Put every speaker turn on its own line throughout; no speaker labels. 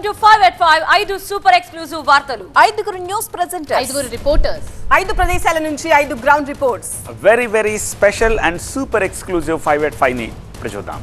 to 5 at 5 ఐదు super exclusive వార్తలు
ఐదుగురు న్యూస్ ప్రెజెంటర్స్
ఐదుగురు రిపోర్టర్స్
ఐదు ప్రదేశాల నుంచి ఐదు ground reports
very special and super exclusive 5 at 5 ని ఇప్పుడు చూద్దాం.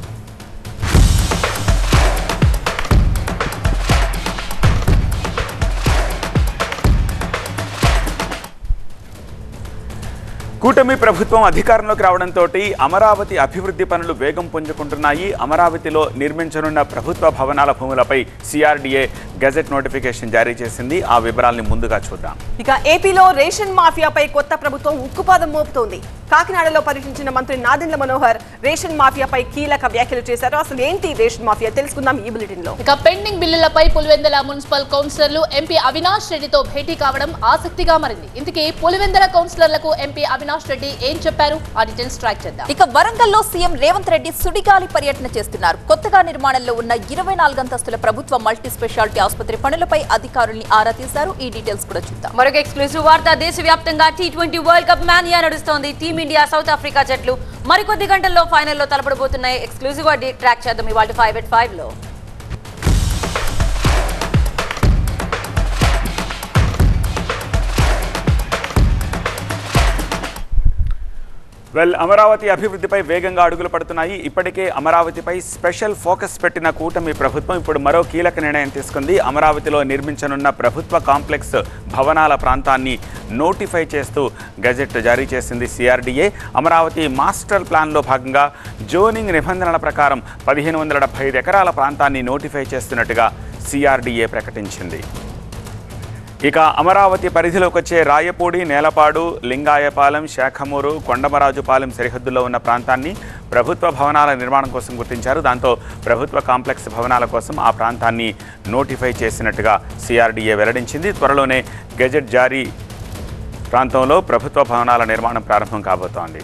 కూటమి ప్రభుత్వం అధికారంలోకి రావడంతో అమరావతి అభివృద్ధి పనులు వేగం పుంజుకుంటున్నాయి. అమరావతిలో నిర్మించనున్న ప్రభుత్వ భవనాల భూములపై సిఆర్డీఏ గెజెట్ నోటిఫికేషన్ జారీ చేసింది. ఆ వివరాల్ని ముందుగా చూద్దాం.
ఇక ఏపీలో రేషన్ మాఫియాపై కొత్త ప్రభుత్వం ఉక్కుపాదం మోపుతోంది. కాకినాడలో పర్యటించిన మంత్రి నాదెండ్ల మనోహర్ రేషన్ మాఫియాపై కీలక వ్యాఖ్యలు చేశారు. అసలు ఏంటి రేషన్ మాఫియా తెలుసుకుందాం ఈ బులెటిన్ లో.
ఇక పెండింగ్ బిల్లులపై పులివెందుల మున్సిపల్ కౌన్సిలర్లు ఎంపీ అవినాష్ రెడ్డితో భేటీ కావడం ఆసక్తిగా మారింది. ఇందుకే పులివెందుల కౌన్సిలర్లకు ఎంపీ అవినాష్ రెడ్డి ఏం చెప్పారు ఆ డీటెయిల్స్ ట్రాక్ చేద్దాం.
ఇక వరంగల్లో సీఎం రేవంత్ రెడ్డి సుడిగాలి పర్యటన చేస్తున్నారు. కొత్తగా నిర్మాణంలో ఉన్న 24 అంతస్తుల ప్రభుత్వ మల్టీ స్పెషాలిటీ ఆసుపత్రి పనులపై అధికారుల్ని ఆరా తీశారు. ఈ డీటెయిల్స్ కూడా చూద్దాం.
మరొక ఎక్స్క్లూజివ్ వార్త, దేశవ్యాప్తంగా T20 వరల్డ్ కప్ మానియా నడుస్తోంది. టీమిండియా సౌత్ ఆఫ్రికా జట్లు మరికొద్ది గంటల్లో ఫైనల్లో తలపడబోతున్నాయి. ఎక్స్క్లూజివ్ గా ట్రాక్ చేద్దాం ఇవాళ 5 at 5 లో.
అమరావతి అభివృద్ధిపై వేగంగా అడుగులు పడుతున్నాయి. ఇప్పటికే అమరావతిపై స్పెషల్ ఫోకస్ పెట్టిన కూటమి ప్రభుత్వం ఇప్పుడు మరో కీలక నిర్ణయం తీసుకుంది. అమరావతిలో నిర్మించనున్న ప్రభుత్వ కాంప్లెక్స్ భవనాల ప్రాంతాన్ని నోటిఫై చేస్తూ గెజెట్ జారీ చేసింది సిఆర్డీఏ. అమరావతి మాస్టర్ ప్లాన్లో భాగంగా జోనింగ్ నిబంధనల ప్రకారం 1575 ఎకరాల ప్రాంతాన్ని నోటిఫై చేస్తున్నట్టుగా సిఆర్డీఏ ప్రకటించింది. ఇక అమరావతి పరిధిలోకి వచ్చే రాయపూడి, నేలపాడు, లింగాయపాలెం, శాఖమూరు, కొండమరాజుపాలెం సరిహద్దుల్లో ఉన్న ప్రాంతాన్ని ప్రభుత్వ భవనాల నిర్మాణం కోసం గుర్తించారు. దాంతో ప్రభుత్వ కాంప్లెక్స్ భవనాల కోసం ఆ ప్రాంతాన్ని నోటిఫై చేసినట్టుగా సిఆర్డీఏ వెల్లడించింది. త్వరలోనే గెజెట్ జారీ ప్రాంతంలో ప్రభుత్వ భవనాల నిర్మాణం ప్రారంభం కాబోతోంది.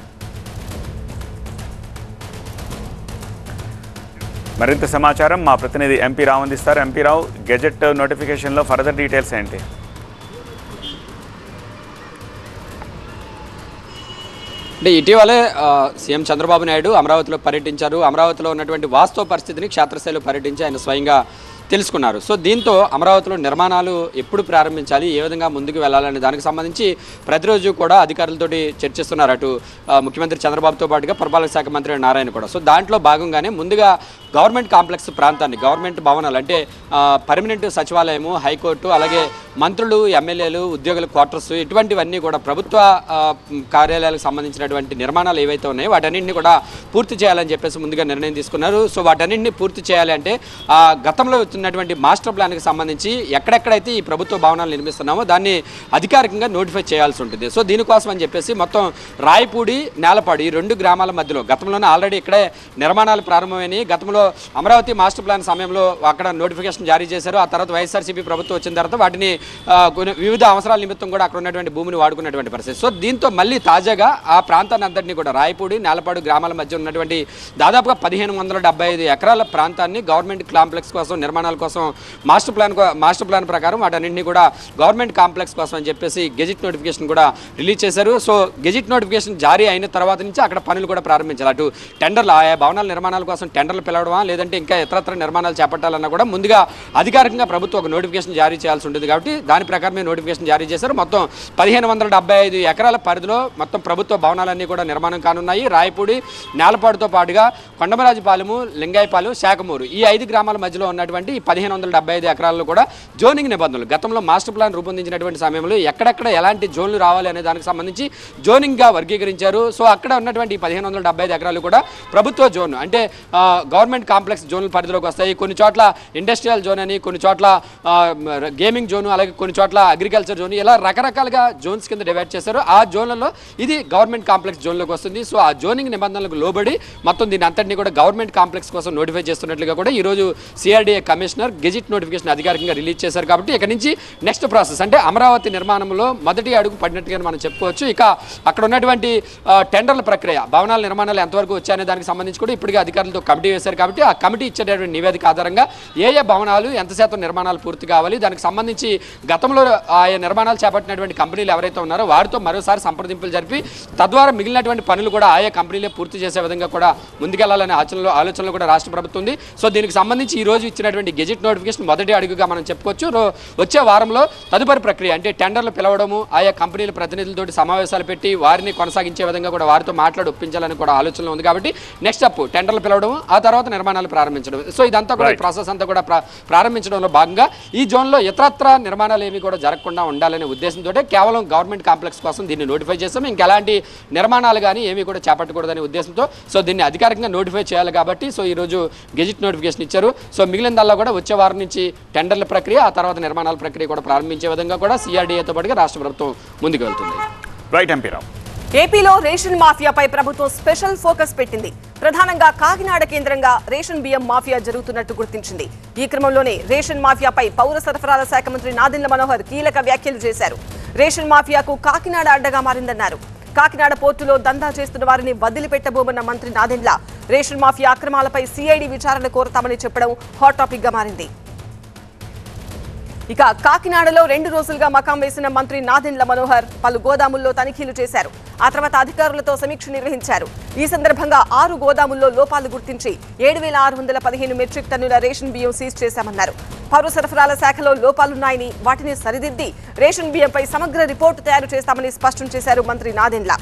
మరింత సమాచారం మా ప్రతినిధి ఎంపీ రావు అందిస్తారు. ఎంపీ రావు, గెజెట్ నోటిఫికేషన్లో ఫర్దర్ డీటెయిల్స్ ఏంటి?
అంటే ఇటీవలే సీఎం చంద్రబాబు నాయుడు అమరావతిలో పర్యటించారు. అమరావతిలో ఉన్నటువంటి వాస్తవ పరిస్థితిని క్షేత్రస్థాయిలో పర్యటించి ఆయన స్వయంగా తెలుసుకున్నారు. సో దీంతో అమరావతిలో నిర్మాణాలు ఎప్పుడు ప్రారంభించాలి, ఏ విధంగా ముందుకు వెళ్ళాలనే దానికి సంబంధించి ప్రతిరోజు కూడా అధికారులతోటి చర్చిస్తున్నారు. అటు ముఖ్యమంత్రి చంద్రబాబుతో పాటుగా పురపాలక శాఖ మంత్రి నారాయణ కూడా. సో దాంట్లో భాగంగానే ముందుగా గవర్నమెంట్ కాంప్లెక్స్ ప్రాంతాన్ని, గవర్నమెంట్ భవనాలు అంటే పర్మనెంట్ సచివాలయము, హైకోర్టు, అలాగే మంత్రులు, ఎమ్మెల్యేలు, ఉద్యోగుల క్వార్టర్స్, ఇటువంటివన్నీ కూడా ప్రభుత్వ కార్యాలయాలకు సంబంధించినటువంటి నిర్మాణాలు ఏవైతే ఉన్నాయో వాటన్నింటినీ కూడా పూర్తి చేయాలని చెప్పేసి ముందుగా నిర్ణయం తీసుకున్నారు. సో వాటన్నింటినీ పూర్తి చేయాలి అంటే గతంలో ఉన్నటువంటి మాస్టర్ ప్లాన్కి సంబంధించి ఎక్కడెక్కడైతే ఈ ప్రభుత్వ భవనాలు నిర్మిస్తున్నామో దాన్ని అధికారికంగా నోటిఫై చేయాల్సి ఉంటుంది. సో దీనికోసం అని చెప్పేసి మొత్తం రాయపూడి, నేలపాడు ఈ 2 గ్రామాల మధ్యలో గతంలోనే ఆల్రెడీ ఇక్కడే నిర్మాణాలు ప్రారంభమైనాయి. గతంలో అమరావతి మాస్టర్ ప్లాన్ సమయంలో అక్కడ నోటిఫికేషన్ జారీ చేశారు. ఆ తర్వాత వైఎస్ఆర్సీపీ ప్రభుత్వం వచ్చిన తర్వాత వాటిని వివిధ అవసరాల నిమిత్తం కూడా అక్కడ ఉన్నటువంటి భూమిని వాడుకున్నటువంటి పరిస్థితి. సో దీంతో మళ్ళీ తాజాగా ఆ ప్రాంతాన్ని అంతటినీ కూడా రాయపూడి, నేలపాడు గ్రామాల మధ్య ఉన్నటువంటి దాదాపుగా 1575 ఎకరాల ప్రాంతాన్ని గవర్నమెంట్ కాంప్లెక్స్ కోసం, నిర్మాణాల కోసం మాస్టర్ ప్లాన్ ప్రకారం వాటన్నింటినీ కూడా గవర్నమెంట్ కాంప్లెక్స్ కోసం అని చెప్పేసి గెజిట్ నోటిఫికేషన్ కూడా రిలీజ్ చేశారు. సో గెజిట్ నోటిఫికేషన్ జారీ అయిన తర్వాత నుంచి అక్కడ పనులు కూడా ప్రారంభించాలి. అటు టెండర్లు, ఆయా భవనాల నిర్మాణాల కోసం టెండర్లు పిలవడమా, లేదంటే ఇంకా ఇతరత్ర నిర్మాణాలు చేపట్టాలన్నా కూడా ముందుగా అధికారికంగా ప్రభుత్వం ఒక నోటిఫికేషన్ జారీ చేయాల్సి ఉంటుంది. కాబట్టి దాని ప్రకారమే నోటిఫికేషన్ జారీ చేశారు. మొత్తం 1575 ఎకరాల పరిధిలో మొత్తం ప్రభుత్వ భవనాలన్నీ కూడా నిర్మాణం కానున్నాయి. రాయపూడి, నేలపాడుతో పాటుగా కొండమరాజుపాలెము, లింగాయపాలెం, శాఖమూరు ఈ 5 గ్రామాల మధ్యలో ఉన్నటువంటి 1575 ఎకరాల్లో కూడా జోనింగ్ నిబంధనలు గతంలో మాస్టర్ ప్లాన్ రూపొందించినటువంటి సమయంలో ఎక్కడెక్కడ ఎలాంటి జోన్లు రావాలి అనే దానికి సంబంధించి జోనింగ్గా వర్గీకరించారు. సో అక్కడ ఉన్నటువంటి 1575 ఎకరాలు కూడా ప్రభుత్వ జోన్ అంటే గవర్నమెంట్ కాంప్లెక్స్ జోన్ల పరిధిలోకి వస్తాయి. కొన్ని చోట్ల ఇండస్ట్రియల్ జోన్ అని, కొన్ని చోట్ల గేమింగ్ జోను, అలాగే కొన్ని చోట్ల అగ్రికల్చర్ జోన్, ఇలా రకరకాలుగా జోన్స్ కింద డివైడ్ చేశారు. ఆ జోన్లలో ఇది గవర్నమెంట్ కాంప్లెక్స్ జోన్లోకి వస్తుంది. సో ఆ జోనింగ్ నిబంధనలకు లోబడి మొత్తం దీని అంతటినీ కూడా గవర్నమెంట్ కాంప్లెక్స్ కోసం నోటిఫై చేస్తున్నట్లుగా కూడా ఈరోజు సిఆర్డీఏ కమిషనర్ గెజిట్ నోటిఫికేషన్ అధికారికంగా రిలీజ్ చేశారు. కాబట్టి ఇక్కడ నుంచి నెక్స్ట్ ప్రాసెస్ అంటే అమరావతి నిర్మాణంలో మొదటి అడుగు పడినట్టుగా మనం చెప్పుకోవచ్చు. ఇక అక్కడ ఉన్నటువంటి టెండర్ల ప్రక్రియ, భవనాల నిర్మాణాలు ఎంతవరకు వచ్చాయనే దానికి సంబంధించి కూడా ఇప్పటికే అధికారులతో కమిటీ వేశారు. కాబట్టి కాబట్టి ఆ కమిటీ ఇచ్చేటటువంటి నివేదిక ఆధారంగా ఏ భవనాలు ఎంత శాతం నిర్మాణాలు పూర్తి కావాలి, దానికి సంబంధించి గతంలో ఆయా నిర్మాణాలు చేపట్టినటువంటి కంపెనీలు ఎవరైతే ఉన్నారో వారితో మరోసారి సంప్రదింపులు జరిపి తద్వారా మిగిలినటువంటి పనులు కూడా ఆయా కంపెనీలే పూర్తి చేసే విధంగా కూడా ముందుకెళ్లాలనే ఆలోచనలు కూడా రాష్ట్ర ప్రభుత్వం ఉంది. సో దీనికి సంబంధించి ఈ రోజు ఇచ్చినటువంటి గెజిట్ నోటిఫికేషన్ మొదటి అడుగుగా మనం చెప్పుకోవచ్చు. వచ్చే వారంలో తదుపరి ప్రక్రియ అంటే టెండర్లు పిలవడము, ఆయా కంపెనీల ప్రతినిధులతోటి సమావేశాలు పెట్టి వారిని కొనసాగించే విధంగా కూడా వారితో మాట్లాడి ఒప్పించాలని కూడా ఆలోచనలో ఉంది. కాబట్టి నెక్స్ట్ స్టెప్ టెండర్లు పిలవడం, ఆ తర్వాత నిర్మాణాలు ప్రారంభించడం. సో ఇదంతా కూడా ప్రాసెస్ అంతా కూడా ప్రారంభించడంలో భాగంగా ఈ జోన్లో ఇతరత్ర నిర్మాణాలు ఏమి కూడా జరగకుండా ఉండాలనే ఉద్దేశంతో కేవలం గవర్నమెంట్ కాంప్లెక్స్ కోసం దీన్ని నోటిఫై చేస్తాం. ఇంకెలాంటి నిర్మాణాలు కానీ ఏమీ కూడా చేపట్టకూడదనే ఉద్దేశంతో సో దీన్ని అధికారికంగా నోటిఫై చేయాలి కాబట్టి సో ఈరోజు గెజిట్ నోటిఫికేషన్ ఇచ్చారు. సో మిగిలినదల్లా కూడా వచ్చే వారం నుంచి టెండర్ల ప్రక్రియ, ఆ తర్వాత నిర్మాణాల ప్రక్రియ కూడా ప్రారంభించే విధంగా కూడా సిఆర్డీఏతో పాటుగా రాష్ట్ర ప్రభుత్వం ముందుకు వెళ్తుంది.
రైట్ ఎంపీరావు.
ఏపీలో రేషన్ మాఫియాపై ప్రభుత్వం స్పెషల్ ఫోకస్ పెట్టింది. ప్రధానంగా కాకినాడ కేంద్రంగా రేషన్ బియ్యం మాఫియా జరుగుతున్నట్టు గుర్తించింది. ఈ క్రమంలోనే రేషన్ మాఫియాపై పౌర సరఫరాల శాఖ మంత్రి నాదెండ్ల మనోహర్ కీలక వ్యాఖ్యలు చేశారు. రేషన్ మాఫియాకు కాకినాడ అడ్డగా మారిందన్నారు. కాకినాడ పోర్టులో దందా చేస్తున్న వారిని వదిలిపెట్టబోమన్న మంత్రి నాదెండ్ల రేషన్ మాఫియా అక్రమాలపై సిఐడి విచారణ కోరతామని చెప్పడం హాట్ టాపిక్ గా మారింది. ఇక కాకినాడలో 2 రోజులుగా మకాం వేసిన మంత్రి నాదెండ్ల మనోహర్ పలు గోదాముల్లో తనిఖీలు చేశారు. ఆ తర్వాత అధికారులతో సమీక్ష నిర్వహించారు. ఈ సందర్భంగా 6 గోదాముల్లో లోపాలు గుర్తించి 7,615 మెట్రిక్ టన్నుల రేషన్ బియ్యం సీజ్ చేశామన్నారు. పౌర సరఫరాల శాఖలో లోపాలున్నాయని వాటిని సరిదిద్ది రేషన్ బియ్యంపై సమగ్ర రిపోర్టు తయారు చేస్తామని స్పష్టం చేశారు మంత్రి నాదెండ్ల.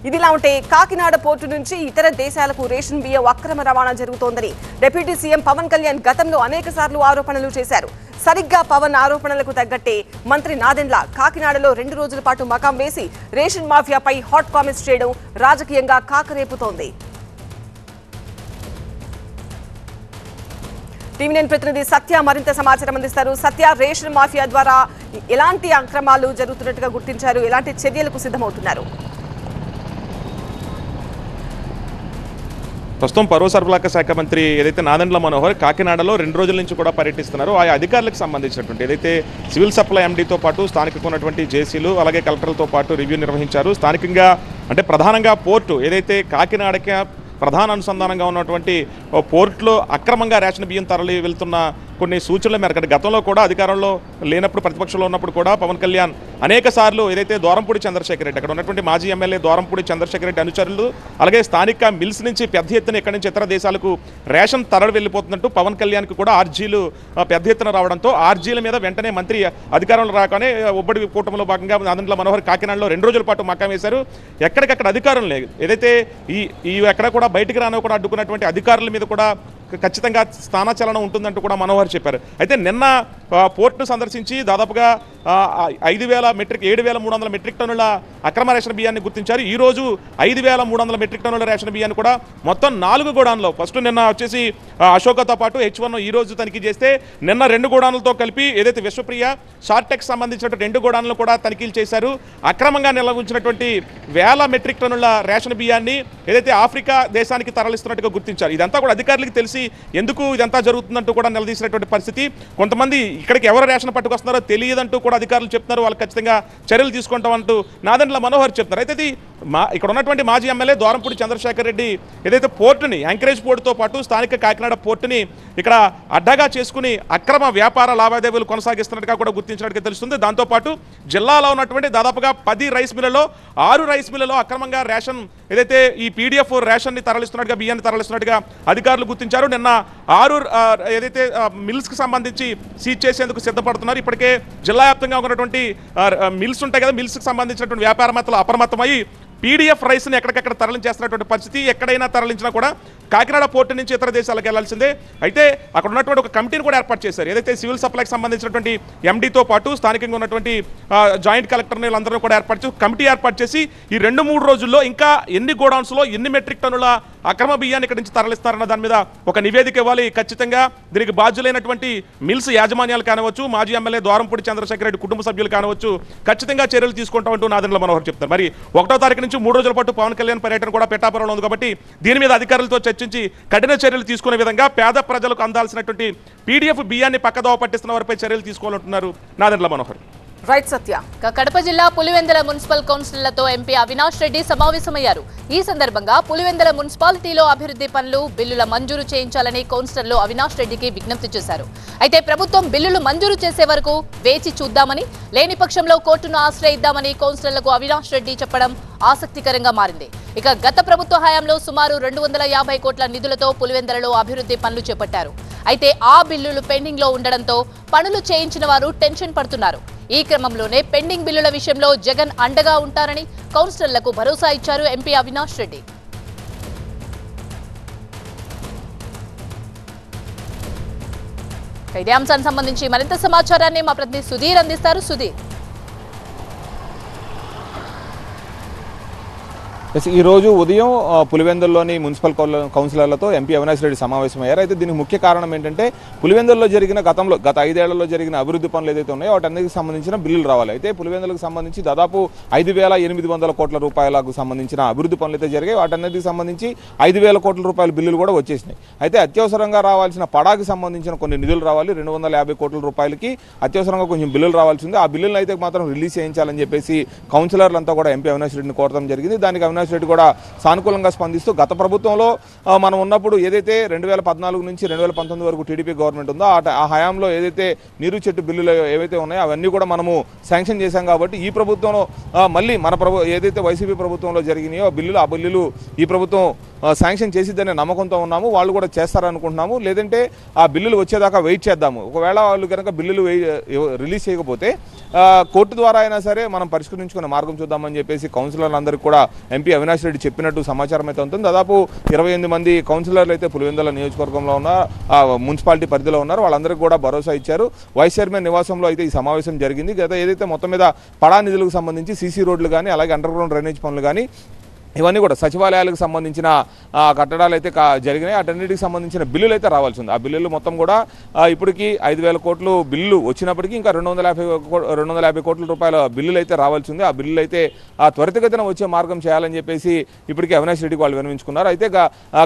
ఇదిలా ఉంటే కాకినాడ పోర్టు నుంచి ఇతర దేశాలకు రేషన్ బియ్యం అక్రమ రవాణా జరుగుతోందని డిప్యూటీ సీఎం పవన్ కళ్యాణ్ గతంలో అనేకసార్లు ఆరోపణలు చేశారు. సరిగ్గా పవన్ ఆరోపణలకు తగ్గట్టే మంత్రి నాదెండ్ల కాకినాడలో 2 రోజుల పాటు మకాం వేసి రేషన్ మాఫియాపై హాట్ కామెంట్స్ చేయడం రాజకీయంగా కాకరేపుతోంది. టీవీ9 ప్రతినిధి సత్య మరింత సమాచారం అందిస్తారు. సత్య, రేషన్ మాఫియా ద్వారా ఎలాంటి అక్రమాలు జరుగుతున్నట్టుగా గుర్తించారు? ఎలాంటి చర్యలకు సిద్ధమవుతున్నారు?
ప్రస్తుతం పౌర సరఫరాల శాఖ మంత్రి ఏదైతే నాదెండ్ల మనోహర్ కాకినాడలో 2 రోజుల నుంచి కూడా పర్యటిస్తున్నారు. ఆయా అధికారులకు సంబంధించినటువంటి ఏదైతే సివిల్ సప్లై ఎండీతో పాటు స్థానికంగా ఉన్నటువంటి జేసీలు అలాగే కలెక్టర్లతో పాటు రివ్యూ నిర్వహించారు. స్థానికంగా అంటే ప్రధానంగా పోర్టు ఏదైతే కాకినాడకి ప్రధాన అనుసంధానంగా ఉన్నటువంటి పోర్టులో అక్రమంగా రేషన్ బియ్యం తరలి వెళ్తున్న కొన్ని సూచనల మేరకు గతంలో కూడా అధికారంలో లేనప్పుడు ప్రతిపక్షంలో ఉన్నప్పుడు కూడా పవన్ కళ్యాణ్ అనేక సార్లు ఏదైతే దూరంపూడి చంద్రశేఖర్ రెడ్డి అక్కడ ఉన్నటువంటి మాజీ ఎమ్మెల్యే దూరంపూడి చంద్రశేఖర్ రెడ్డి అనుచరులు అలాగే స్థానిక మిల్స్ నుంచి పెద్ద ఎత్తున ఇక్కడి నుంచి ఇతర దేశాలకు రేషన్ తరలి వెళ్ళిపోతున్నట్టు పవన్ కళ్యాణ్కి కూడా ఆర్జీలు పెద్ద ఎత్తున రావడంతో ఆర్జీల మీద వెంటనే మంత్రి అధికారంలో రాగానే ఉమ్మడి కూటమిలో భాగంగా నాదెండ్ల మనోహర్ కాకినాడలో 2 రోజుల పాటు మకాం వేశారు. ఎక్కడికక్కడ అధికారులు లేదు ఏదైతే ఈ ఎక్కడ కూడా బయటికి రానివ్వకుండా అడ్డుకున్నటువంటి అధికారుల మీద కూడా ఖచ్చితంగా స్థానచలనం ఉంటుందంటూ కూడా మనోహర్ చెప్పారు. అయితే నిన్న పోర్టును సందర్శించి దాదాపుగా 7,300 మెట్రిక్ టన్నుల అక్రమ రేషన్ బియ్యాన్ని గుర్తించారు. ఈరోజు 5,300 మెట్రిక్ టన్నుల రేషన్ బియ్యాన్ని కూడా మొత్తం 4 గోడాన్లో ఫస్ట్ నిన్న వచ్చేసి అశోకతో పాటు H1 ఈ రోజు తనిఖీ చేస్తే నిన్న 2 గోడాన్లతో కలిపి ఏదైతే విశ్వప్రియ షార్టెక్ సంబంధించినటువంటి 2 గోడాన్లు కూడా తనిఖీలు చేశారు. అక్రమంగా నిల్వ ఉంచినటువంటి 1,000 మెట్రిక్ టన్నుల రేషన్ బియ్యాన్ని ఏదైతే ఆఫ్రికా దేశానికి తరలిస్తున్నట్టుగా గుర్తించారు. ఇదంతా కూడా అధికారులకు తెలిసి ఎందుకు ఇదంతా జరుగుతుందంటూ కూడా నిలదీసినటువంటి పరిస్థితి. కొంతమంది ఇక్కడికి ఎవరు రేషన్ పట్టుకొస్తున్నారో తెలియదంటూ కూడా అధికారులు చెప్తున్నారు. వాళ్ళు ఖచ్చితంగా చర్యలు తీసుకుంటామంటూ నాదెండ్ల మనోహర్ చెప్తున్నారు. అయితే ఇది ఇక్కడ ఉన్నటువంటి మాజీ ఎమ్మెల్యే దూరంపూడి చంద్రశేఖర్ రెడ్డి ఏదైతే పోర్టుని యాంకరేజ్ పోర్టుతో పాటు స్థానిక కాకినాడ పోర్టుని ఇక్కడ అడ్డగా చేసుకుని అక్రమ వ్యాపార లావాదేవీలు కొనసాగిస్తున్నట్టుగా కూడా గుర్తించినట్టుగా తెలుస్తుంది. దాంతోపాటు జిల్లాలో ఉన్నటువంటి దాదాపుగా 10 రైస్ మిల్లలో 6 రైస్ మిల్లలో అక్రమంగా రేషన్ ఏదైతే ఈ పీడిఎఫ్ రేషన్ని తరలిస్తున్నట్టుగా బియ్యాన్ని తరలిస్తున్నట్టుగా అధికారులు గుర్తించారు. నిన్న 6 ఏదైతే మిల్స్కి సంబంధించి సీజ్ చేసేందుకు సిద్ధపడుతున్నారు. ఇప్పటికే జిల్లా వ్యాప్తంగా ఉన్నటువంటి మిల్స్ ఉంటాయి కదా, మిల్స్కి సంబంధించినటువంటి వ్యాపారవేత్తలు అప్రమత్తమై పీడిఎఫ్ రైస్ని ఎక్కడికక్కడ తరలించేస్తున్నటువంటి పరిస్థితి. ఎక్కడైనా తరలించినా కూడా కాకినాడ పోర్టు నుంచి ఇతర దేశాలకు వెళ్లాల్సిందే. అయితే అక్కడ ఉన్నటువంటి ఒక కమిటీని కూడా ఏర్పాటు చేశారు. ఏదైతే సివిల్ సప్లైకి సంబంధించినటువంటి ఎండీతో పాటు స్థానికంగా ఉన్నటువంటి జాయింట్ కలెక్టర్ని వీళ్ళందరూ కూడా కమిటీ ఏర్పాటు చేసి ఈ 2-3 రోజుల్లో ఇంకా ఎన్ని గోడౌన్స్లో ఎన్ని మెట్రిక్ టన్నుల అక్రమ బియ్యాన్ని ఇక్కడి నుంచి తరలిస్తారన్న దాని మీద ఒక నివేదిక ఇవ్వాలి. ఖచ్చితంగా దీనికి బాధ్యులైనటువంటి మిల్స్ యాజమాన్యాలు కానివచ్చు, మాజీ ఎమ్మెల్యే దూరంపూడి చంద్రశేఖర్ రెడ్డి కుటుంబ సభ్యులు కానివచ్చు, ఖచ్చితంగా చర్యలు తీసుకుంటామంటూ నాదెండ్ల మనోహర్ చెప్తారు. మరి 1వ తారీఖు నుంచి 3 రోజుల పాటు పవన్ కళ్యాణ్ పర్యటన కూడా పిఠాపురంలో ఉంది కాబట్టి దీని మీద అధికారులతో చర్చించి కఠిన చర్యలు తీసుకునే విధంగా పేద ప్రజలకు అందాల్సినటువంటి పీడిఎఫ్ బియ్యాన్ని పక్కదోవ పట్టిస్తున్న వారిపై చర్యలు తీసుకోవాలంటున్నారు నాదెండ్ల మనోహర్.
రైట్ సత్య.
కడప జిల్లా పులివెందుల మున్సిపల్ కౌన్సిలర్లతో ఎంపీ అవినాష్ రెడ్డి సమావేశమయ్యారు. ఈ సందర్భంగా పులివెందుల మున్సిపాలిటీలో అభివృద్ధి పనులు బిల్లుల మంజూరు చేయించాలని కౌన్సిలర్లు అవినాష్ రెడ్డికి విజ్ఞప్తి చేశారు. అయితే ప్రభుత్వం బిల్లులు మంజూరు చేసే వరకు వేచి చూద్దామని, లేని పక్షంలో కోర్టును ఆశ్రయిద్దామని కౌన్సిలర్లకు అవినాష్ రెడ్డి చెప్పడం ఆసక్తికరంగా మారింది. ఇక గత ప్రభుత్వ హయాంలో సుమారు 250 కోట్ల నిధులతో పులివెందులలో అభివృద్ధి పనులు చేపట్టారు. అయితే ఆ బిల్లులు పెండింగ్ లో ఉండడంతో పనులు చేయించిన వారు టెన్షన్ పడుతున్నారు. ఈ క్రమంలోనే పెండింగ్ బిల్లుల విషయంలో జగన్ అండగా ఉంటారని కౌన్సిలర్లకు భరోసా ఇచ్చారు ఎంపీ అవినాష్ రెడ్డి. ఇదే అంశానికి సంబంధించి మరింత సమాచారాన్ని మా ప్రతినిధి సుధీర్ అందిస్తారు. సుధీర్,
ఈ రోజు ఉదయం పులివెందుల్లోని మున్సిపల్ కౌన్సిలర్లతో ఎంపీ అవినాష్ రెడ్డి సమావేశమయ్యారు. అయితే దీనికి ముఖ్య కారణం ఏంటంటే పులివెందుల్లో జరిగిన గత 5 ఏళ్లలో జరిగిన అభివృద్ధి పనులు ఏదైతే ఉన్నాయో వాటన్నిటికి సంబంధించిన బిల్లులు రావాలి. అయితే పులివెందులకు సంబంధించి దాదాపు 5,800 కోట్ల రూపాయలకు సంబంధించిన అభివృద్ధి పనులు అయితే జరిగాయి. వాటన్నిటికి సంబంధించి 5,000 కోట్ల రూపాయల బిల్లులు కూడా వచ్చేసినాయి. అయితే అత్యవసరంగా రావాల్సిన పడాకి సంబంధించిన కొన్ని నిధులు రావాలి. 250 కోట్ల రూపాయలకి అత్యవసరంగా కొంచెం బిల్లులు రావాల్సింది. ఆ బిల్లులను అయితే మాత్రం రిలీజ్ చేయించాలని చెప్పేసి కౌన్సిలర్లంతా కూడా ఎంపీ అవినాష్ రెడ్డిని కోరడం జరిగింది. దానికి అవినాష్ రెడ్డి కూడా సానుకూలంగా స్పందిస్తూ గత ప్రభుత్వంలో మనం ఉన్నప్పుడు ఏదైతే 2014 నుంచి 2019 వరకు టీడీపీ గవర్నమెంట్ ఉందో ఆ హయాంలో ఏదైతే నీరు చెట్టు బిల్లులు ఏవైతే ఉన్నాయో అవన్నీ కూడా మనము శాంక్షన్ చేశాం. కాబట్టి ఈ ప్రభుత్వంలో మళ్ళీ మన ఏదైతే వైసీపీ ప్రభుత్వంలో జరిగినాయో ఆ బిల్లులు ఈ ప్రభుత్వం శాంక్షన్ చేసిద్దనే నమ్మకంతో ఉన్నాము. వాళ్ళు కూడా చేస్తారనుకుంటున్నాము. లేదంటే ఆ బిల్లులు వచ్చేదాకా వెయిట్ చేద్దాము. ఒకవేళ వాళ్ళు కనుక బిల్లులు రిలీజ్ చేయకపోతే కోర్టు ద్వారా అయినా సరే మనం పరిష్కరించుకునే మార్గం చూద్దామని చెప్పేసి కౌన్సిలర్లందరికీ కూడా ఎంపీ అవినాష్ రెడ్డి చెప్పినట్టు సమాచారం అయితే ఉంటుంది. దాదాపు 28 మంది కౌన్సిలర్లు అయితే పులివెందుల నియోజకవర్గంలో ఉన్న మున్సిపాలిటీ పరిధిలో ఉన్నారు. వాళ్ళందరికీ కూడా భరోసా ఇచ్చారు. వైస్ చైర్మన్ నివాసంలో అయితే ఈ సమావేశం జరిగింది. ఏదైతే మొత్తం మీద పడా నిధులకు సంబంధించి సీసీ రోడ్లు కానీ అలాగే అండర్ గ్రౌండ్ డ్రైనేజ్ పనులు కానీ ఇవన్నీ కూడా సచివాలయాలకు సంబంధించిన కట్టడాలు అయితే జరిగినాయి. అటన్నిటికి సంబంధించిన బిల్లులు అయితే రావాల్సి ఉంది. ఆ బిల్లులు మొత్తం కూడా ఇప్పటికీ 5,000 కోట్లు బిల్లు వచ్చినప్పటికీ ఇంకా 250 కోట్ల రూపాయల బిల్లులు అయితే రావాల్సి ఉంది. ఆ బిల్లులు అయితే త్వరితగతిన వచ్చే మార్గం చేయాలని చెప్పేసి ఇప్పటికీ అవినాష్ రెడ్డికి వాళ్ళు విన్నవించుకున్నారు. అయితే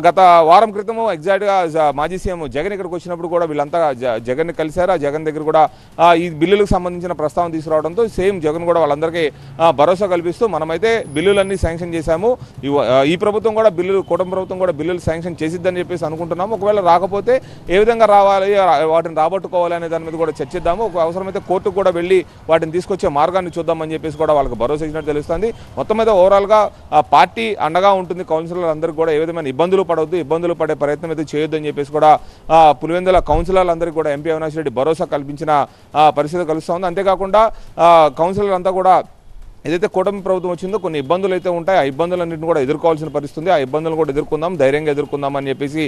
గత వారం క్రితము ఎగ్జాక్ట్గా మాజీ సీఎం జగన్ ఇక్కడికి వచ్చినప్పుడు కూడా వీళ్ళంతా జగన్ని కలిశారు. ఆ జగన్ దగ్గర కూడా ఈ బిల్లులకు సంబంధించిన ప్రస్తావన తీసుకురావడంతో సేమ్ జగన్ కూడా వాళ్ళందరికీ భరోసా కల్పిస్తూ మనమైతే బిల్లులన్నీ శాంక్షన్ చేశాము. ఈ ప్రభుత్వం కూడా కూటమి ప్రభుత్వం కూడా బిల్లులు శాంక్షన్ చేసిద్దని చెప్పేసి అనుకుంటున్నాము. ఒకవేళ రాకపోతే ఏ విధంగా రావాలి, వాటిని రాబట్టుకోవాలి అనే దాని మీద కూడా చర్చిద్దాము. అవసరమైతే కోర్టుకు కూడా వెళ్ళి వాటిని తీసుకొచ్చే మార్గాన్ని చూద్దామని చెప్పేసి కూడా వాళ్ళకి భరోసా ఇచ్చినట్టు తెలుస్తుంది. మొత్తం మీద ఓవరాల్గా పార్టీ అండగా ఉంటుంది. కౌన్సిలర్లందరికీ కూడా ఏ విధమైన ఇబ్బందులు పడవద్దు, ఇబ్బందులు పడే ప్రయత్నం అయితే చేయొద్దని చెప్పేసి కూడా పులివెందుల కౌన్సిలర్లందరికీ కూడా ఎంపీ అవినాష్ రెడ్డి భరోసా కల్పించిన పరిస్థితి కలుస్తుంది. అంతేకాకుండా కౌన్సిలర్లంతా కూడా ఏదైతే కూటమి ప్రభుత్వం వచ్చిందో కొన్ని ఇబ్బందులు అయితే ఉంటాయి. ఆ ఇబ్బందులన్నింటిని కూడా ఎదుర్కోవాల్సిన పరిస్థితి. ఆ ఇబ్బందులు కూడా ఎదుర్కొందాం, ధైర్యంగా ఎదుర్కొందాం అని చెప్పేసి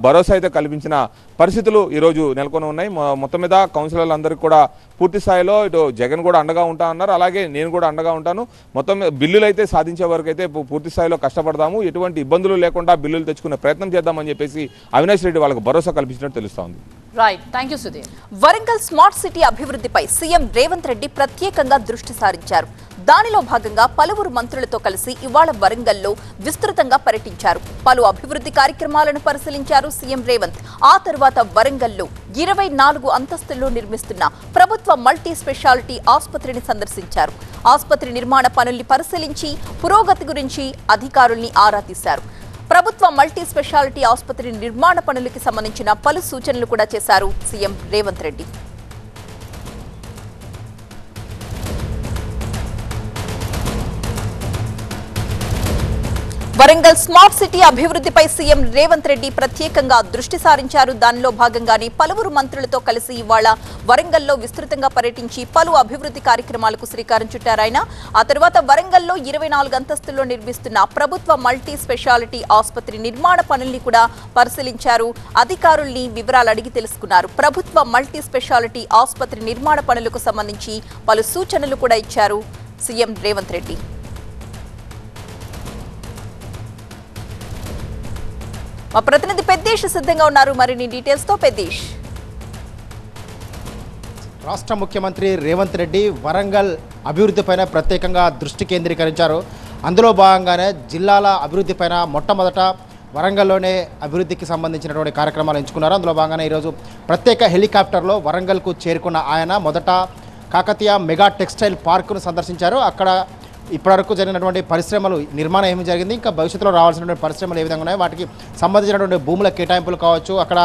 భరోసా అయితే కల్పించిన పరిస్థితులు ఈరోజు నెలకొని ఉన్నాయి. మొత్తం మీద కౌన్సిలర్లందరికీ కూడా పూర్తి స్థాయిలో ఇటు జగన్ కూడా అండగా ఉంటా అన్నారు. అలాగే నేను కూడా అండగా ఉంటాను. మొత్తం బిల్లులు అయితే సాధించే వరకు అయితే పూర్తి స్థాయిలో కష్టపడదాము, ఎటువంటి ఇబ్బందులు లేకుండా బిల్లులు తెచ్చుకునే ప్రయత్నం చేద్దామని చెప్పేసి అవినాష్ రెడ్డి వాళ్ళకి భరోసా కల్పించినట్టు తెలుస్తోంది.
Right, thank you Sudheer.
Warangal smart city అభివృద్ధిపై సీఎం రేవంత్ రెడ్డి ప్రత్యేకంగా దృష్టి సారించారు. దానిలో భాగంగా పలువురు మంత్రులతో కలిసి ఇవాళ వరంగల్లో విస్తృతంగా పర్యటించారు. పలు అభివృద్ధి కార్యక్రమాలను పరిశీలించారు సీఎం రేవంత్. ఆ తర్వాత వరంగల్లో 24 అంతస్తుల్లో నిర్మిస్తున్న ప్రభుత్వ మల్టీ స్పెషాలిటీ ఆసుపత్రిని సందర్శించారు. ఆసుపత్రి నిర్మాణ పనుల్ని పరిశీలించి పురోగతి గురించి అధికారుల్ని ఆరా తీశారు. ప్రభుత్వ మల్టీ స్పెషాలిటీ ఆసుపత్రి నిర్మాణ పనులకి సంబంధించిన పలు సూచనలు కూడా చేశారు CM Revanth Reddy. Warangal smart city అభివృద్ధిపై సీఎం రేవంత్ రెడ్డి ప్రత్యేకంగా దృష్టి సారించారు. దానిలో భాగంగానే పలువురు మంత్రులతో కలిసి ఇవాళ వరంగల్లో విస్తృతంగా పర్యటించి పలు అభివృద్ధి కార్యక్రమాలకు శ్రీకారం చుట్టారు ఆయన. ఆ తర్వాత వరంగల్లో 24 అంతస్తుల్లో నిర్మిస్తున్న ప్రభుత్వ మల్టీ స్పెషాలిటీ ఆసుపత్రి నిర్మాణ పనుల్ని కూడా పరిశీలించారు. అధికారుల్ని వివరాలు అడిగి తెలుసుకున్నారు. ప్రభుత్వ మల్టీ స్పెషాలిటీ ఆసుపత్రి నిర్మాణ పనులకు సంబంధించి పలు సూచనలు కూడా ఇచ్చారు సీఎం రేవంత్ రెడ్డి. మా ప్రతినిధి పెద్దేష్ సిద్ధంగా ఉన్నారు మరిన్ని డీటెయిల్స్ తో. పెద్దేష్,
రాష్ట్ర ముఖ్యమంత్రి రేవంత్ రెడ్డి వరంగల్ అభివృద్ధిపైన ప్రత్యేకంగా దృష్టి కేంద్రీకరించారు. అందులో భాగంగానే జిల్లాల అభివృద్ధిపైన మొట్టమొదట వరంగల్లోనే అభివృద్ధికి సంబంధించినటువంటి కార్యక్రమాలు ఎంచుకున్నారు. అందులో భాగంగానే ఈరోజు ప్రత్యేక హెలికాప్టర్లో వరంగల్కు చేరుకున్న ఆయన మొదట కాకతీయ మెగా టెక్స్టైల్ పార్కును సందర్శించారు. అక్కడ ఇప్పటివరకు జరిగినటువంటి పరిశ్రమలు నిర్మాణం ఏమి జరిగింది, ఇంకా భవిష్యత్తులో రావాల్సినటువంటి పరిశ్రమలు ఏ విధంగా ఉన్నాయి, వాటికి సంబంధించినటువంటి భూముల కేటాయింపులు కావచ్చు, అక్కడ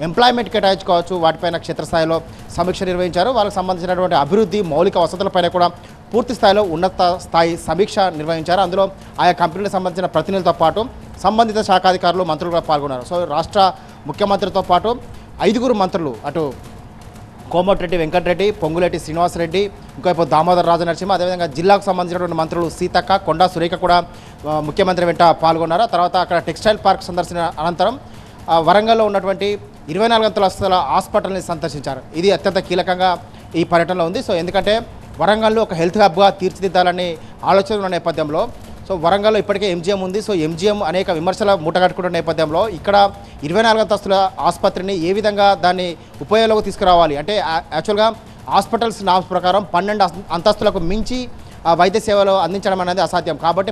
ఎంప్లాయ్మెంట్ కేటాయించుకోవచ్చు, వాటిపైన క్షేత్రస్థాయిలో సమీక్ష నిర్వహించారు. వాళ్ళకి సంబంధించినటువంటి అభివృద్ధి మౌలిక వసతులపైన కూడా పూర్తి స్థాయిలో ఉన్నత స్థాయి సమీక్ష నిర్వహించారు. అందులో ఆయా కంపెనీలకు సంబంధించిన ప్రతినిధులతో పాటు సంబంధిత శాఖాధికారులు, మంత్రులు కూడా పాల్గొన్నారు. సో రాష్ట్ర ముఖ్యమంత్రితో పాటు 5గురు మంత్రులు, అటు కోమటిరెడ్డి వెంకటరెడ్డి, పొంగులేటి శ్రీనివాసరెడ్డి, ఇంకోవైపు దామోదర్ రాజు నరసింహ, అదేవిధంగా జిల్లాకు సంబంధించినటువంటి మంత్రులు సీతక్క, కొండా సురేఖ కూడా ముఖ్యమంత్రి వెంట పాల్గొన్నారు. తర్వాత అక్కడ టెక్స్టైల్ పార్క్ సందర్శన అనంతరం వరంగల్లో ఉన్నటువంటి 24 అంతస్తుల హాస్పిటల్ని సందర్శించారు. ఇది అత్యంత కీలకంగా ఈ పర్యటనలో ఉంది. సో ఎందుకంటే వరంగల్లో ఒక హెల్త్ హబ్గా తీర్చిదిద్దాలని ఆలోచన ఉన్న నేపథ్యంలో, సో వరంగల్లో ఇప్పటికే ఎంజిఎం ఉంది. సో ఎంజిఎం అనేక విమర్శల మూటగట్టుకున్న నేపథ్యంలో ఇక్కడ 24 అంతస్తుల ఆసుపత్రిని ఏ విధంగా దాన్ని ఉపయోగంలోకి తీసుకురావాలి అంటే, యాక్చువల్గా హాస్పిటల్స్ నామ్స్ ప్రకారం 12 అంతస్తులకు మించి వైద్య సేవలు అందించడం అనేది అసాధ్యం. కాబట్టి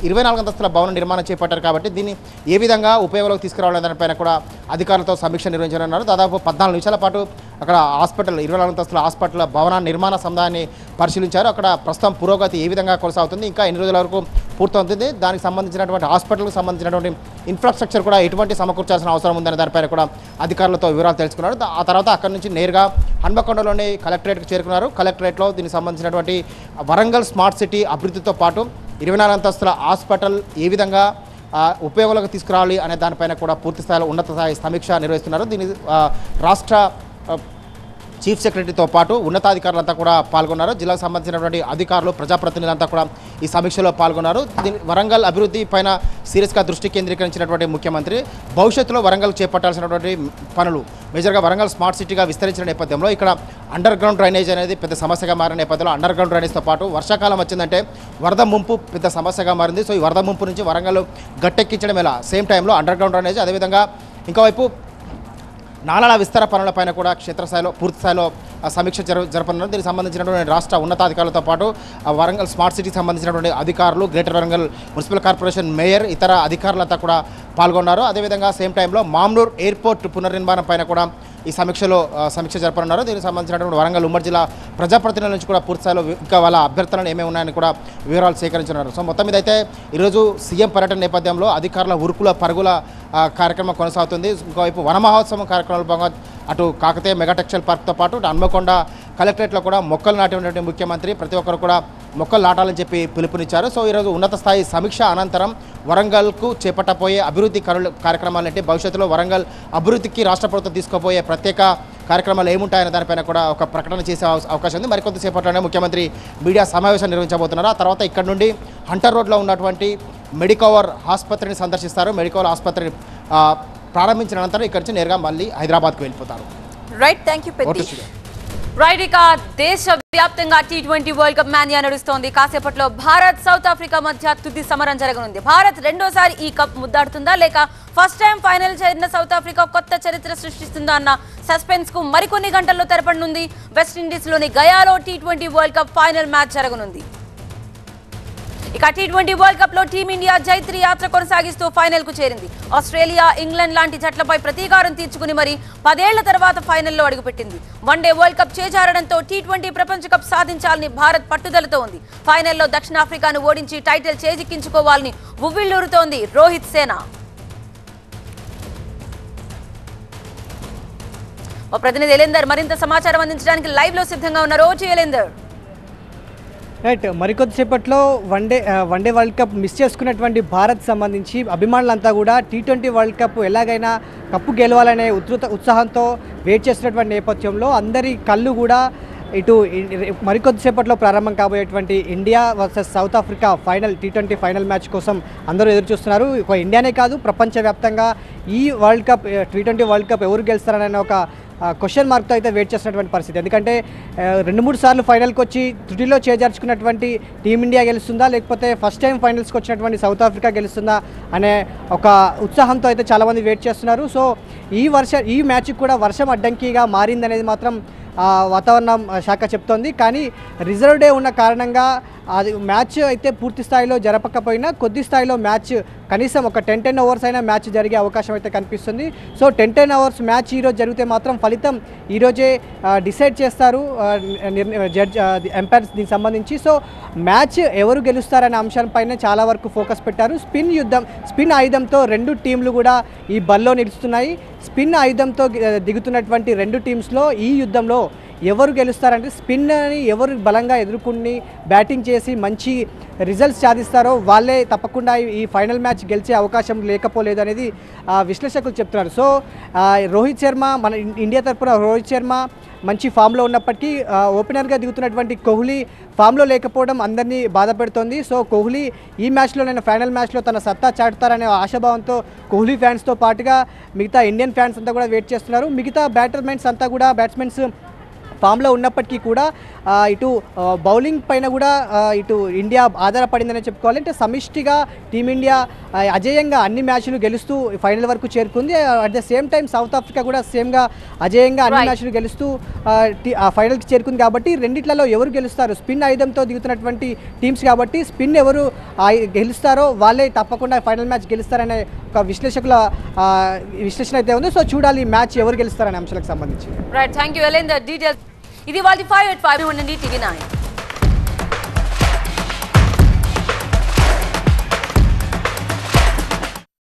24 అంతస్తుల భవన నిర్మాణం చేపట్టారు. కాబట్టి దీన్ని ఏ విధంగా ఉపయోగంలోకి తీసుకురావాలనే దానిపైన కూడా అధికారులతో సమీక్ష నిర్వహించారన్నారు. దాదాపు 14 నిమిషాల పాటు అక్కడ హాస్పిటల్ 24 అంతస్తుల హాస్పిటల్ భవన నిర్మాణ సముదాయాన్ని పరిశీలించారు. అక్కడ ప్రస్తుతం పురోగతి ఏ విధంగా కొనసాగుతుంది, ఇంకా ఎన్ని రోజుల వరకు పూర్తవుతుంది, దానికి సంబంధించినటువంటి హాస్పిటల్కి సంబంధించినటువంటి ఇన్ఫ్రాస్ట్రక్చర్ కూడా ఎటువంటి సమకూర్చాల్సిన అవసరం ఉందనే దానిపైన కూడా అధికారులతో వివరాలు తెలుసుకున్నారు. ఆ తర్వాత అక్కడి నుంచి నేరుగా హన్మకొండలోని కలెక్టరేట్కి చేరుకున్నారు. కలెక్టరేట్లో దీనికి సంబంధించినటువంటి వరంగల్ స్మార్ట్ సిటీ అభివృద్ధితో పాటు 24 అంతస్తుల హాస్పిటల్ ఏ విధంగా ఉపయోగంలోకి తీసుకురావాలి అనే దానిపైన కూడా పూర్తి స్థాయిలో ఉన్నత స్థాయి సమీక్ష నిర్వహిస్తున్నారు. దీని రాష్ట్ర చీఫ్ సెక్రటరీతో పాటు ఉన్నతాధికారులంతా కూడా పాల్గొన్నారు. జిల్లాకు సంబంధించినటువంటి అధికారులు, ప్రజాప్రతినిధులంతా కూడా ఈ సమీక్షలో పాల్గొన్నారు. వరంగల్ అభివృద్ధి పైన సీరియస్గా దృష్టి కేంద్రీకరించినటువంటి ముఖ్యమంత్రి భవిష్యత్తులో వరంగల్ చేపట్టాల్సినటువంటి పనులు మేజర్గా వరంగల్ స్మార్ట్ సిటీగా విస్తరించిన నేపథ్యంలో ఇక్కడ అండర్ గ్రౌండ్ డ్రైనేజ్ అనేది పెద్ద సమస్యగా మారిన నేపథ్యంలో అండర్ గ్రౌండ్ డ్రైనేజ్తో పాటు వర్షాకాలం వచ్చిందంటే వరద ముంపు పెద్ద సమస్యగా మారింది. సో ఈ వరద ముంపు నుంచి వరంగల్ గట్టెక్కించడం ఎలా, సేమ్ టైంలో అండర్ గ్రౌండ్ డ్రైనేజ్, అదేవిధంగా ఇంకోవైపు నాలాల విస్తరణ పనులపైన కూడా క్షేత్రస్థాయిలో పూర్తి స్థాయిలో సమీక్ష జరపనున్నారు. దీనికి సంబంధించినటువంటి రాష్ట్ర ఉన్నతాధికారులతో పాటు వరంగల్ స్మార్ట్ సిటీకి సంబంధించినటువంటి అధికారులు, greater Warangal municipal corporation mayor, ఇతర అధికారులంతా కూడా పాల్గొన్నారు. అదేవిధంగా సేమ్ టైంలో మామ్నూర్ ఎయిర్పోర్ట్ పునర్నిర్మాణం పైన కూడా ఈ సమీక్షలో సమీక్ష జరపనున్నారు. దీనికి సంబంధించినటువంటి వరంగల్ ఉమ్మడి జిల్లా ప్రజాప్రతినిధుల నుంచి కూడా పూర్తి స్థాయిలో ఇంకా వాళ్ళ అభ్యర్థనలు ఏమేమి ఉన్నాయని కూడా వివరాలు సేకరించున్నారు. సో మొత్తం మీద అయితే ఈరోజు సీఎం పర్యటన నేపథ్యంలో అధికారుల ఉరుకుల పరుగుల కార్యక్రమం కొనసాగుతుంది. ఇంకోవైపు వన మహోత్సవం కార్యక్రమాలు భాగంగా అటు కాకతీయ మెగా టెక్స్టైల్ పార్క్తో పాటు హన్మకొండ కలెక్టరేట్లో కూడా మొక్కలు నాటినటువంటి ముఖ్యమంత్రి ప్రతి ఒక్కరు కూడా మొక్కలు నాటాలని చెప్పి పిలుపునిచ్చారు. సో ఈరోజు ఉన్నత స్థాయి సమీక్ష అనంతరం వరంగల్కు చేపట్టబోయే అభివృద్ధి కార్యక్రమాలంటే భవిష్యత్తులో వరంగల్ అభివృద్ధికి రాష్ట్ర ప్రభుత్వం తీసుకోబోయే ప్రత్యేక కార్యక్రమాలు ఏముంటాయనే దానిపైన కూడా ఒక ప్రకటన చేసే అవకాశం ఉంది. మరికొంతసేపట్లోనే ముఖ్యమంత్రి మీడియా సమావేశం నిర్వహించబోతున్నారు. ఆ తర్వాత ఇక్కడ నుండి హంటర్ రోడ్లో ఉన్నటువంటి మెడికవర్ ఆసుపత్రిని సందర్శిస్తారు. మెడికవర్ ఆసుపత్రిని ప్రారంభించిన అనంతరం ఇక్కడి నుంచి నేరుగా మళ్ళీ హైదరాబాద్కు వెళ్ళిపోతారు.
Right, thank you Peddi.
Right, ఇక దేశవ్యాప్తంగా T20 వరల్డ్ కప్ మాన్యా నడుస్తోంది. కాసేపట్లో భారత్ సౌత్ ఆఫ్రికా మధ్య తుది సమరం జరగనుంది. భారత్ రెండోసారి ఈ కప్ ముద్దాడుతుందా లేక ఫస్ట్ టైం ఫైనల్ చేరిన సౌత్ ఆఫ్రికా కొత్త చరిత్ర సృష్టిస్తుందా అన్న సస్పెన్స్ కు మరికొన్ని గంటల్లో తెరపడనుంది. వెస్టిండీస్ లోని గయాలో T20 world cup final match జరగనుంది. ఇక T20 వరల్డ్ కప్ లో టీమిండియా జైత్రి యాత్ర కొనసాగిస్తూ ఫైనల్ కు చేరింది. ఆస్ట్రేలియా, ఇంగ్లాండ్ లాంటి జట్లపై ప్రతీకారం తీర్చుకుని మరి 10 ఏళ్ల తర్వాత ఫైనల్లో అడుగుపెట్టింది. వన్డే వరల్డ్ కప్ చేజారడంతో T20 ప్రపంచ కప్ సాధించాలని భారత్ పట్టుదలతో ఉంది. ఫైనల్లో దక్షిణాఫ్రికాను ఓడించి టైటిల్ చేజిక్కించుకోవాలని ఉవ్విళ్లూరుతోంది రోహిత్ సేన. మా ప్రతినిధి ఎలేందర్ మరింత సమాచారం అందించడానికి లైవ్ లో సిద్ధంగా ఉన్నారు. ఓజీ ఎలేందర్.
రైట్, మరికొద్దిసేపట్లో వన్డే వరల్డ్ కప్ మిస్ చేసుకున్నటువంటి భారత్ సంబంధించి అభిమానులంతా కూడా T20 వరల్డ్ కప్ ఎలాగైనా కప్పు గెలవాలనే ఉత్సాహంతో వెయిట్ చేస్తున్నటువంటి నేపథ్యంలో అందరి కళ్ళు కూడా ఇటు మరికొద్దిసేపట్లో ప్రారంభం కాబోయేటువంటి India versus South Africa final T20 final match కోసం అందరూ ఎదురు చూస్తున్నారు. ఇండియానే కాదు, ప్రపంచవ్యాప్తంగా ఈ world cup T20 world cup ఎవరు గెలుస్తారనే ఒక క్వశ్చన్ మార్క్తో అయితే వెయిట్ చేస్తున్నటువంటి పరిస్థితి. ఎందుకంటే 2-3 సార్లు ఫైనల్కి వచ్చి త్రుటిలో చేజార్చుకున్నటువంటి టీమిండియా గెలుస్తుందా లేకపోతే ఫస్ట్ టైం ఫైనల్స్కి వచ్చినటువంటి సౌత్ ఆఫ్రికా గెలుస్తుందా అనే ఒక ఉత్సాహంతో అయితే చాలామంది వెయిట్ చేస్తున్నారు. సో ఈ మ్యాచ్కి కూడా వర్షం అడ్డంకిగా మారిందనేది మాత్రం వాతావరణ శాఖ చెప్తోంది. కానీ రిజర్వ్ డే ఉన్న కారణంగా అది మ్యాచ్ అయితే పూర్తి స్థాయిలో జరపకపోయినా కొద్ది స్థాయిలో మ్యాచ్ కనీసం ఒక 10 ఓవర్స్ అయినా మ్యాచ్ జరిగే అవకాశం అయితే కనిపిస్తుంది. సో 10 ఓవర్స్ మ్యాచ్ ఈరోజు జరిగితే మాత్రం ఫలితం ఈరోజే డిసైడ్ చేస్తారు జడ్జ్ ఎంపైర్స్ దీనికి సంబంధించి. సో మ్యాచ్ ఎవరు గెలుస్తారనే అంశంపైనే చాలా వరకు ఫోకస్ పెట్టారు. స్పిన్ ఆయుధంతో రెండు టీంలు కూడా ఈ బరిలో నిలుస్తున్నాయి. స్పిన్ ఆయుధంతో దిగుతున్నటువంటి రెండు టీమ్స్లో ఈ యుద్ధంలో ఎవరు గెలుస్తారంటే స్పిన్ని ఎవరు బలంగా ఎదుర్కొని బ్యాటింగ్ చేసి మంచి రిజల్ట్స్ సాధిస్తారో వాళ్ళే తప్పకుండా ఈ ఫైనల్ మ్యాచ్ గెలిచే అవకాశం లేకపోలేదు అనేది విశ్లేషకులు చెప్తున్నారు. సో రోహిత్ శర్మ మన ఇండియా తరఫున రోహిత్ శర్మ మంచి ఫామ్లో ఉన్నప్పటికీ ఓపెనర్గా దిగుతున్నటువంటి కోహ్లీ ఫామ్లో లేకపోవడం అందరినీ బాధ పెడుతోంది. సో కోహ్లీ ఈ మ్యాచ్లో ఫైనల్ మ్యాచ్లో తన సత్తా చాటుతారనే ఆశాభావంతో కోహ్లీ ఫ్యాన్స్తో పాటుగా మిగతా ఇండియన్ ఫ్యాన్స్ అంతా కూడా వెయిట్ చేస్తున్నారు. మిగతా బ్యాట్స్మెన్స్ ఫామ్లో ఉన్నప్పటికీ కూడా ఇటు బౌలింగ్ పైన కూడా ఇటు ఇండియా ఆధారపడిందనే చెప్పుకోవాలి. అంటే సమిష్టిగా టీమిండియా అజేయంగా అన్ని మ్యాచ్లు గెలుస్తూ ఫైనల్ వరకు చేరుకుంది. At the same time south Africa కూడా సేమ్గా అజేయంగా అన్ని మ్యాచ్లు గెలుస్తూ ఫైనల్కి చేరుకుంది. కాబట్టి రెండిట్లలో ఎవరు గెలుస్తారు స్పిన్ ఆయుధంతో దిగుతున్నటువంటి టీమ్స్ కాబట్టి స్పిన్ ఎవరు గెలుస్తారో వాళ్ళే తప్పకుండా ఫైనల్ మ్యాచ్ గెలుస్తారనే ఒక విశ్లేషణ అయితే ఉంది. సో చూడాలి ఈ మ్యాచ్ ఎవరు గెలుస్తారనే అంశాలకు సంబంధించి.
Right, thank you. ఇది వాళ్ళ 5 at 5 ఉండండి టీవీ 9.